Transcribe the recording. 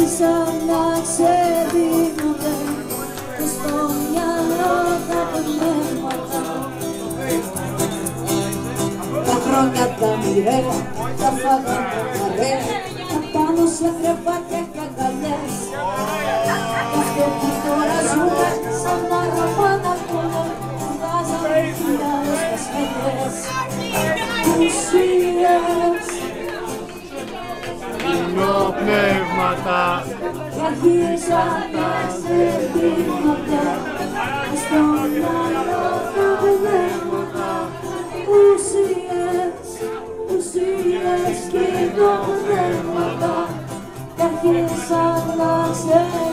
αρχίσαν να ξεδίνονται και στο μυαλό τα πνεύματα. Τα χρόνια τα μοιραία, τα φάγανε παρέα, τα πάνω σε κρεβάτια και αγκαλιές. Κι αυτό που τώρα ζούμε σαν παραπάνω ακόμα, βγάζαμε χιλιάδες κασχέτες. Ουσίες πνεύματα κι αρχίσαν να ξεδίνονται στο μυαλό τα πνεύματα. Ουσίες και πνεύματα κι αρχίσαν να ξεδίνονται.